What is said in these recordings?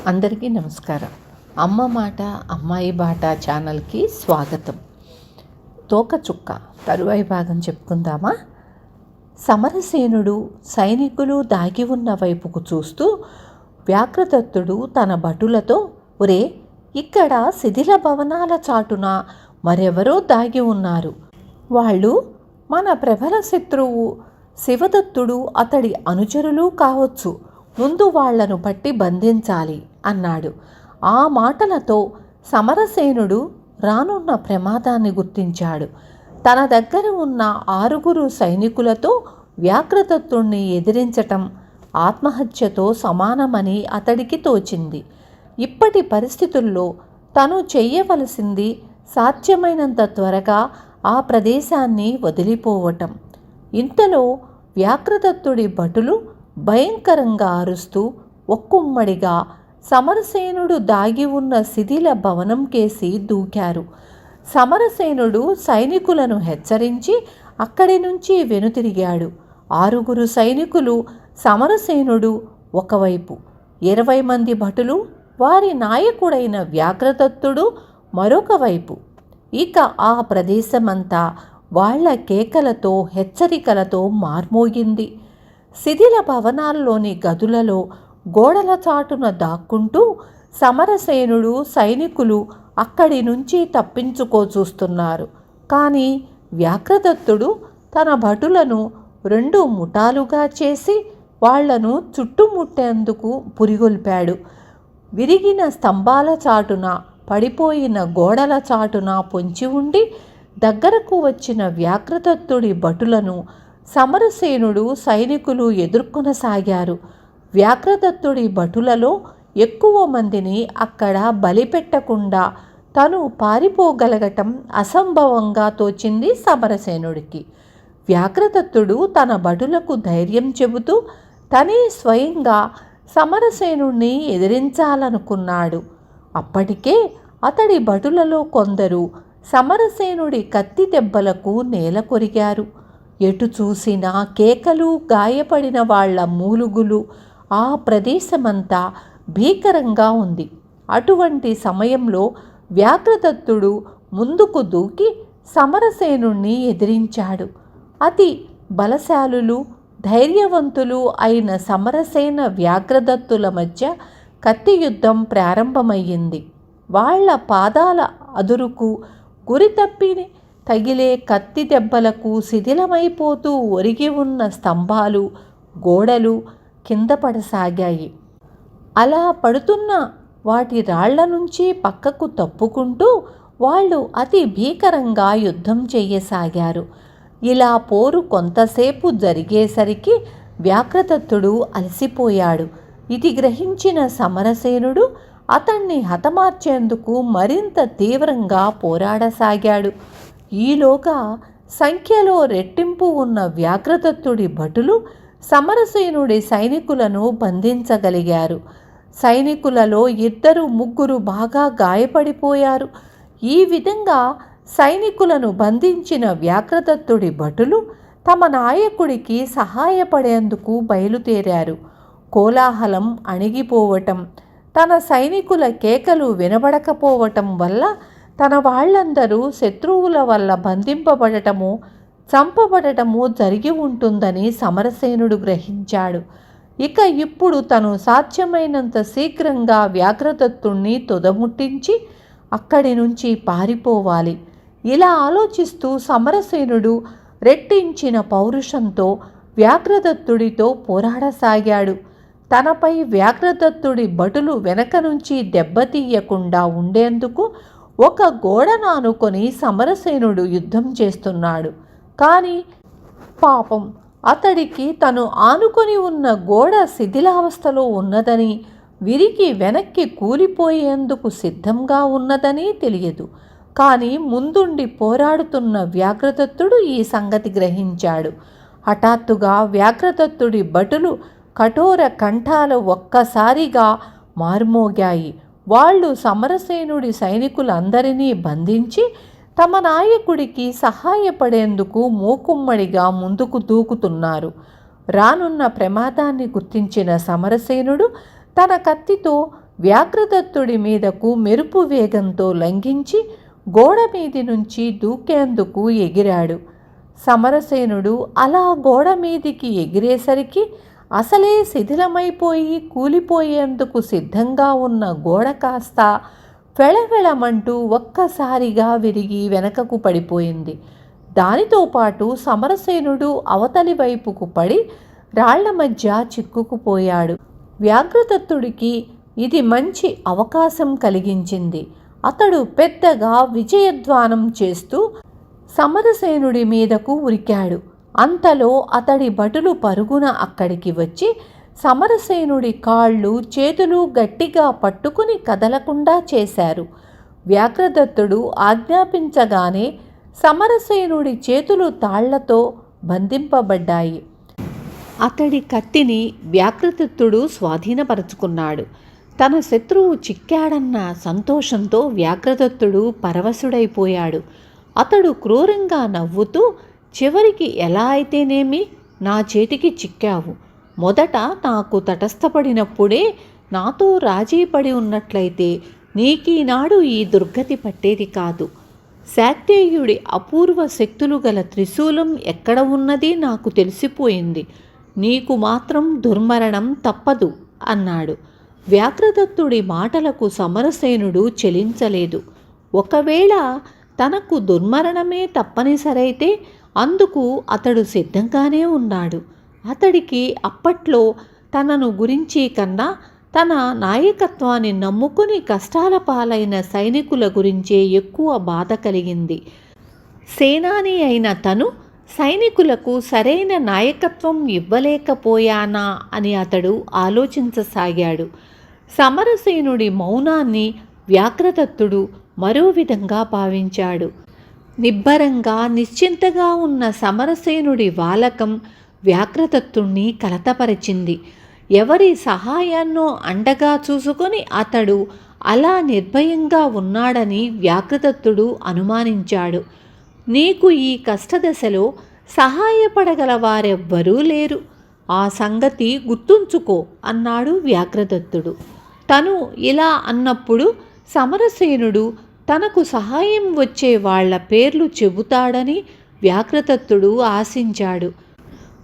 అందరికీ నమస్కారం. అమ్మ మాట అమ్మాయి బాట ఛానల్కి స్వాగతం. తోకచుక్క తరువాయి భాగం చెప్పుకుందామా? సమరసేనుడు సైనికులు దాగి ఉన్న వైపుకు చూస్తూ వ్యాఘ్రదత్తుడు తన భటులతో, ఒరే, ఇక్కడ శిథిల భవనాల చాటున మరెవరో దాగి ఉన్నారు. వాళ్ళు మన ప్రబల శత్రువు శివదత్తుడు అతడి అనుచరులు కావచ్చు. ముందు వాళ్లను పట్టి బంధించాలి అన్నాడు. ఆ మాటలతో సమరసేనుడు రానున్న ప్రమాదాన్ని గుర్తించాడు. తన దగ్గర ఉన్న 6 సైనికులతో వ్యాఘ్రదత్తుణ్ణి ఎదిరించటం ఆత్మహత్యతో సమానమని అతడికి తోచింది. ఇప్పటి పరిస్థితుల్లో తను చెయ్యవలసింది సాధ్యమైనంత త్వరగా ఆ ప్రదేశాన్ని వదిలిపోవటం. ఇంతలో వ్యాఘ్రదత్తుడి భటులు భయంకరంగా అరుస్తూ ఒక్కుమ్మడిగా సమరసేనుడు దాగి ఉన్న శిథిల భవనం కేసి దూకారు. సమరసేనుడు సైనికులను హెచ్చరించి అక్కడి నుంచి వెనుతిరిగాడు. 6 సైనికులు, సమరసేనుడు ఒకవైపు, 20 మంది భటులు, వారి నాయకుడైన వ్యాఘ్రదత్తుడు మరొక వైపు. ఇక ఆ ప్రదేశమంతా వాళ్ల కేకలతో, హెచ్చరికలతో మార్మోగింది. శిథిల భవనాల్లోని గదులలో గోడల చాటున దాక్కుంటూ సమరసేనుడు సైనికులు అక్కడి నుంచి తప్పించుకోచూస్తున్నారు. కానీ వ్యాఘ్రదత్తుడు తన భటులను 2 ముఠాలుగా చేసి వాళ్లను చుట్టుముట్టేందుకు పురిగొల్పాడు. విరిగిన స్తంభాల చాటున, పడిపోయిన గోడల చాటున పొంచి ఉండి దగ్గరకు వచ్చిన వ్యాఘ్రదత్తుడి భటులను సమరసేనుడు సైనికులు ఎదుర్కొనసాగారు. వ్యాఘ్రదత్తుడి భటులలో ఎక్కువ మందిని అక్కడ బలిపెట్టకుండా తను పారిపోగలగటం అసంభవంగా తోచింది సమరసేనుడికి. వ్యాఘ్రదత్తుడు తన భటులకు ధైర్యం చెబుతూ తనే స్వయంగా సమరసేనుణ్ణి ఎదిరించాలనుకున్నాడు. అప్పటికే అతడి భటులలో కొందరు సమరసేనుడి కత్తి దెబ్బలకు నేల కొరిగారు. ఎటు చూసినా కేకలు, గాయపడిన వాళ్ల మూలుగులు. ఆ ప్రదేశమంతా భీకరంగా ఉంది. అటువంటి సమయంలో వ్యాఘ్రదత్తుడు ముందుకు దూకి సమరసేనుణ్ణి ఎదిరించాడు. అతి బలశాలులు, ధైర్యవంతులు అయిన సమరసేన వ్యాఘ్రదత్తుల మధ్య కత్తి యుద్ధం ప్రారంభమయ్యింది. వాళ్ల పాదాల అదురుకు, గురి తప్పి తగిలే కత్తి దెబ్బలకు శిథిలమైపోతూ ఒరిగి ఉన్న స్తంభాలు, గోడలు కింద పడసాగాయి. అలా పడుతున్న వాటి రాళ్ల నుంచి పక్కకు తప్పుకుంటూ వాళ్ళు అతి భీకరంగా యుద్ధం చెయ్యసాగారు. ఇలా పోరు కొంతసేపు జరిగేసరికి వ్యాఘ్రదత్తుడు అలసిపోయాడు. ఇది గ్రహించిన సమరసేనుడు అతన్ని హతమార్చేందుకు మరింత తీవ్రంగా పోరాడసాగాడు. ఈలోగా సంఖ్యలో రెట్టింపు ఉన్న వ్యాఘ్రదత్తుడి భటులు సమరసేనుడి సైనికులను బంధించగలిగారు. సైనికులలో 2-3 బాగా గాయపడిపోయారు. ఈ విధంగా సైనికులను బంధించిన వ్యాఘ్రదత్తుడి భటులు తమ నాయకుడికి సహాయపడేందుకు బయలుదేరారు. కోలాహలం అణిగిపోవటం, తన సైనికుల కేకలు వినబడకపోవటం వల్ల తన వాళ్లందరూ శత్రువుల వల్ల బంధింపబడటము, చంపబడటము జరిగి ఉంటుందని సమరసేనుడు గ్రహించాడు. ఇక ఇప్పుడు తను సాధ్యమైనంత శీఘ్రంగా వ్యాఘ్రదత్తుణ్ణి తుదముట్టించి అక్కడి నుంచి పారిపోవాలి. ఇలా ఆలోచిస్తూ సమరసేనుడు రెట్టించిన పౌరుషంతో వ్యాఘ్రదత్తుడితో పోరాడసాగాడు. తనపై వ్యాఘ్రదత్తుడి భటులు వెనక నుంచి దెబ్బతీయకుండా ఉండేందుకు ఒక గోడను ఆనుకొని సమరసేనుడు యుద్ధం చేస్తున్నాడు. కానీ పాపం, అతడికి తను ఆనుకొని ఉన్న గోడ శిథిలావస్థలో ఉన్నదని, విరిగి వెనక్కి కూలిపోయేందుకు సిద్ధంగా ఉన్నదని తెలియదు. కానీ ముందుండి పోరాడుతున్న వ్యాఘ్రదత్తుడు ఈ సంగతి గ్రహించాడు. హఠాత్తుగా వ్యాఘ్రదత్తుడి భటులు కఠోర కంఠాలు ఒక్కసారిగా మార్మోగాయి. వాళ్ళు సమరసేనుడి సైనికులందరినీ బంధించి తమ నాయకుడికి సహాయపడేందుకు మూకుమ్మడిగా ముందుకు దూకుతున్నారు. రానున్న ప్రమాదాన్ని గుర్తించిన సమరసేనుడు తన కత్తితో వ్యాఘ్రదత్తుడి మీదకు మెరుపు వేగంతో లంఘించి గోడ మీది నుంచి దూకేందుకు ఎగిరాడు. సమరసేనుడు అలా గోడ మీదికి ఎగిరేసరికి అసలే శిథిలమైపోయి కూలిపోయేందుకు సిద్ధంగా ఉన్న గోడ కాస్త వెళవెళమంటూ ఒక్కసారిగా విరిగి వెనకకు పడిపోయింది. దానితో పాటు సమరసేనుడు అవతలి వైపుకు పడి రాళ్ల మధ్య చిక్కుకుపోయాడు. వ్యాఘ్రదత్తుడికి ఇది మంచి అవకాశం కలిగించింది. అతడు పెద్దగా విజయధ్వానం చేస్తూ సమరసేనుడి మీదకు ఉరికాడు. అంతలో అతడి భటులు పరుగున అక్కడికి వచ్చి సమరసేనుడి కాళ్ళు చేతులు గట్టిగా పట్టుకుని కదలకుండా చేశారు. వ్యాఘ్రదత్తుడు ఆజ్ఞాపించగానే సమరసేనుడి చేతులు తాళ్లతో బంధింపబడ్డాయి. అతడి కత్తిని వ్యాఘ్రదత్తుడు స్వాధీనపరుచుకున్నాడు. తన శత్రువు చిక్కాడన్న సంతోషంతో వ్యాఘ్రదత్తుడు పరవశుడైపోయాడు. అతడు క్రూరంగా నవ్వుతూ, చివరికి ఎలా అయితేనేమి నా చేతికి చిక్కావు. మొదట నాకు తటస్థపడినప్పుడే నాతో రాజీ పడి ఉన్నట్లయితే నీకీనాడు ఈ దుర్గతి పట్టేది కాదు. శాక్తేయుడి అపూర్వ శక్తులు గల త్రిశూలం ఎక్కడ ఉన్నది నాకు తెలిసిపోయింది. నీకు మాత్రం దుర్మరణం తప్పదు అన్నాడు. వ్యాఘ్రదత్తుడి మాటలకు సమరసేనుడు చెలించలేదు. ఒకవేళ తనకు దుర్మరణమే తప్పనిసరైతే అందుకు అతడు సిద్ధంగానే ఉన్నాడు. అతడికి అప్పట్లో తనను గురించి కన్నా తన నాయకత్వాన్ని నమ్ముకుని కష్టాల పాలైన సైనికుల గురించే ఎక్కువ బాధ కలిగింది. సేనాని అయిన తను సైనికులకు సరైన నాయకత్వం ఇవ్వలేకపోయానా అని అతడు ఆలోచించసాగాడు. సమరసేనుడి మౌనాన్ని వ్యాఘ్రదత్తుడు మరో విధంగా భావించాడు. నిబ్బరంగా నిశ్చింతగా ఉన్న సమరసేనుడి వాలకం వ్యాఘ్రదత్తుణ్ణి కలతపరిచింది. ఎవరి సహాయాన్నో అండగా చూసుకొని అతడు అలా నిర్భయంగా ఉన్నాడని వ్యాఘ్రదత్తుడు అనుమానించాడు. నీకు ఈ కష్టదశలో సహాయపడగల వారెవ్వరూ లేరు, ఆ సంగతి గుర్తుంచుకో అన్నాడు వ్యాఘ్రదత్తుడు. తను ఇలా అన్నప్పుడు సమరసేనుడు తనకు సహాయం వచ్చే వాళ్ల పేర్లు చెబుతాడని వ్యాఘ్రదత్తుడు ఆశించాడు.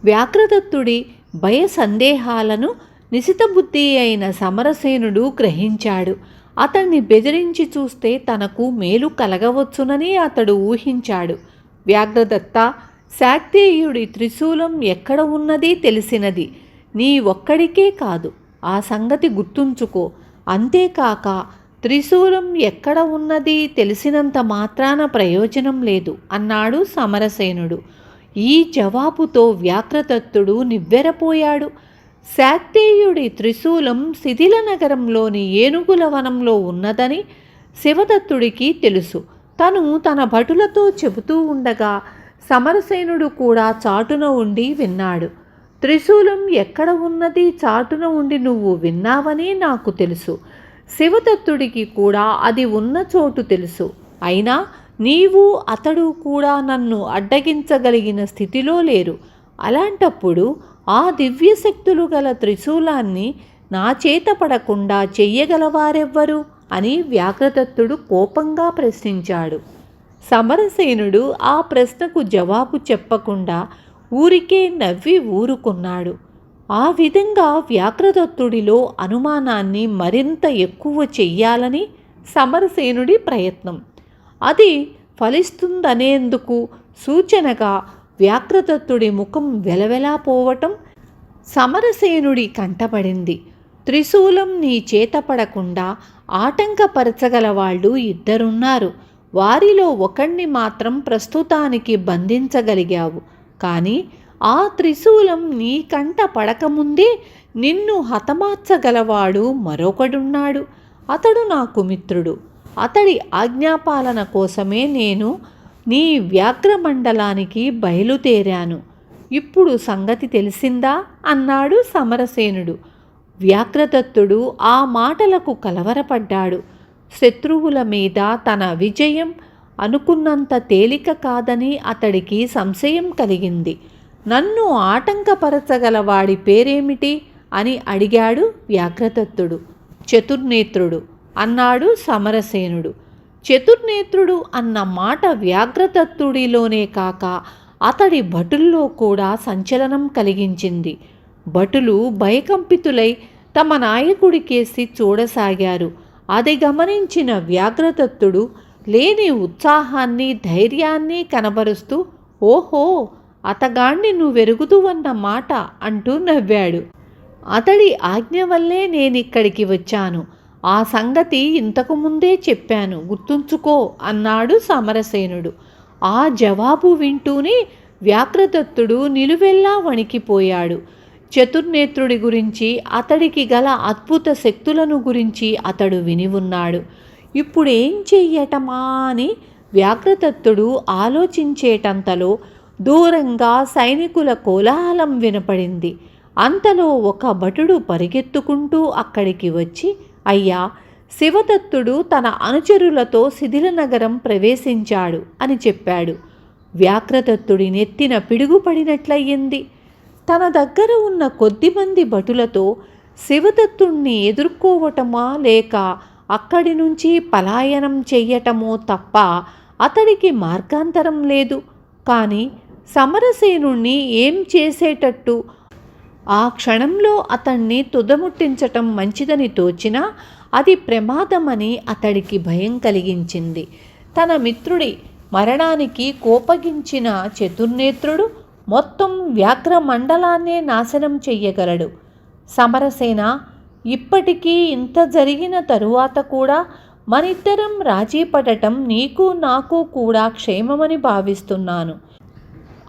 వ్యాఘ్రదత్తుడి భయ సందేహాలను నిశితబుద్ధి అయిన సమరసేనుడు గ్రహించాడు. అతన్ని బెదిరించి చూస్తే తనకు మేలు కలగవచ్చునని అతడు ఊహించాడు. వ్యాఘ్రదత్త, శాక్తేయుడి త్రిశూలం ఎక్కడ ఉన్నది తెలిసినది నీ ఒక్కడికే కాదు, ఆ సంగతి గుర్తుంచుకో. అంతేకాక త్రిశూలం ఎక్కడ ఉన్నది తెలిసినంత మాత్రాన ప్రయోజనం లేదు అన్నాడు సమరసేనుడు. ఈ జవాబుతో వ్యాఘ్రదత్తుడు నివ్వెరపోయాడు. శాక్తేయుడి త్రిశూలం శిథిల నగరంలోని ఏనుగుల వనంలో ఉన్నదని శివదత్తుడికి తెలుసు. తను తన భటులతో చెబుతూ ఉండగా సమరసేనుడు కూడా చాటున ఉండి విన్నాడు. త్రిశూలం ఎక్కడ ఉన్నది చాటున ఉండి నువ్వు విన్నావని నాకు తెలుసు. శివదత్తుడికి కూడా అది ఉన్న చోటు తెలుసు. అయినా నీవు అతడు కూడా నన్ను అడ్డగించగలిగిన స్థితిలో లేరు. అలాంటప్పుడు ఆ దివ్యశక్తులు గల త్రిశూలాన్ని నా చేత పడకుండా చెయ్యగలవారెవ్వరు అని వ్యాఘ్రదత్తుడు కోపంగా ప్రశ్నించాడు. సమరసేనుడు ఆ ప్రశ్నకు జవాబు చెప్పకుండా ఊరికే నవ్వి ఊరుకున్నాడు. ఆ విధంగా వ్యాఘ్రదత్తుడిలో అనుమానాన్ని మరింత ఎక్కువ చెయ్యాలని సమరసేనుడి ప్రయత్నం. అది ఫలిస్తుందనేందుకు సూచనగా వ్యాఘ్రదత్తుడి ముఖం వెలవెలా పోవటం సమరసేనుడి కంటపడింది. త్రిశూలం నీ చేత పడకుండా ఆటంకపరచగల వాళ్ళు ఇద్దరున్నారు. వారిలో ఒకణ్ణి మాత్రం ప్రస్తుతానికి బంధించగలిగావు. కానీ ఆ త్రిశూలం నీ కంట పడకముందే నిన్ను హతమార్చగలవాడు మరొకడున్నాడు. అతడు నాకు మిత్రుడు. అతడి ఆజ్ఞాపాలన కోసమే నేను నీ వ్యాఘ్రమండలానికి బయలుదేరాను. ఇప్పుడు సంగతి తెలిసిందా అన్నాడు సమరసేనుడు. వ్యాఘ్రదత్తుడు ఆ మాటలకు కలవరపడ్డాడు. శత్రువుల మీద తన విజయం అనుకున్నంత తేలిక కాదని అతడికి సంశయం కలిగింది. నన్ను ఆటంకపరచగల వాడి పేరేమిటి అని అడిగాడు వ్యాఘ్రదత్తుడు. చతుర్నేత్రుడు అన్నాడు సమరసేనుడు. చతుర్నేత్రుడు అన్న మాట వ్యాఘ్రదత్తుడిలోనే కాక అతడి భటుల్లో కూడా సంచలనం కలిగించింది. భటులు భయకంపితులై తమ నాయకుడికేసి చూడసాగారు. అది గమనించిన వ్యాఘ్రదత్తుడు లేని ఉత్సాహాన్ని ధైర్యాన్ని కనబరుస్తూ, ఓహో, అతగాణ్ణి నువ్వెరుగుదువన్న మాట అంటూ నవ్వాడు. అతడి ఆజ్ఞ వల్లే నేనిక్కడికి వచ్చాను. ఆ సంగతి ఇంతకు ముందే చెప్పాను, గుర్తుంచుకో అన్నాడు సమరసేనుడు. ఆ జవాబు వింటూనే వ్యాఘ్రదత్తుడు నిలువెల్లా వణికిపోయాడు. చతుర్నేత్రుడి గురించి, అతడికి గల అద్భుత శక్తులను గురించి అతడు విని ఉన్నాడు. ఇప్పుడేం చెయ్యటమా అని వ్యాఘ్రదత్తుడు ఆలోచించేటంతలో దూరంగా సైనికుల కోలాహలం వినపడింది. అంతలో ఒక భటుడు పరిగెత్తుకుంటూ అక్కడికి వచ్చి, అయ్యా, శివదత్తుడు తన అనుచరులతో శిథిలనగరం ప్రవేశించాడు అని చెప్పాడు. వ్యాఘ్రదత్తుడి నెత్తిన పిడుగుపడినట్లయింది. తన దగ్గర ఉన్న కొద్దిమంది భటులతో శివదత్తుణ్ణి ఎదుర్కోవటమా లేక అక్కడి నుంచి పలాయనం చెయ్యటమో తప్ప అతడికి మార్గాంతరం లేదు. కానీ సమరసేనుణ్ణి ఏం చేసేటట్టు ఆ క్షణంలో అతన్ని తుదముట్టించటం మంచిదని తోచినా అది ప్రమాదమని అతడికి భయం కలిగించింది. తన మిత్రుడి మరణానికి కోపగించిన చతుర్నేత్రుడు మొత్తం వ్యాఘ్ర మండలాన్నే నాశనం చెయ్యగలడు. సమరసేన, ఇప్పటికీ ఇంత జరిగిన తరువాత కూడా మనిద్దరం రాజీ పడటం నీకు నాకు కూడా క్షేమమని భావిస్తున్నాను.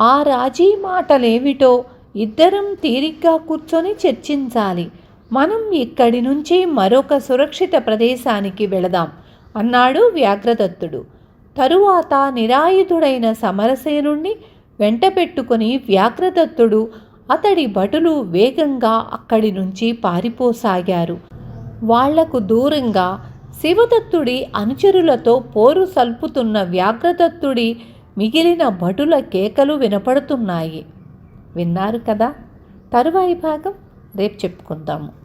ఆ రాజీ మాటలేమిటో ఇద్దరం తీరిగ్గా కూర్చొని చర్చించాలి. మనం ఇక్కడి నుంచి మరొక సురక్షిత ప్రదేశానికి వెళదాం అన్నాడు వ్యాఘ్రదత్తుడు. తరువాత నిరాయుధుడైన సమరసేనుణ్ణి వెంట పెట్టుకుని వ్యాఘ్రదత్తుడు అతడి భటులు వేగంగా అక్కడి నుంచి పారిపోసాగారు. వాళ్లకు దూరంగా శివదత్తుడి అనుచరులతో పోరు సల్పుతున్న వ్యాఘ్రదత్తుడి మిగిలిన భటుల కేకలు వినపడుతున్నాయి. విన్నారు కదా? తరువాయి భాగం రేపు చెప్పుకుందాము.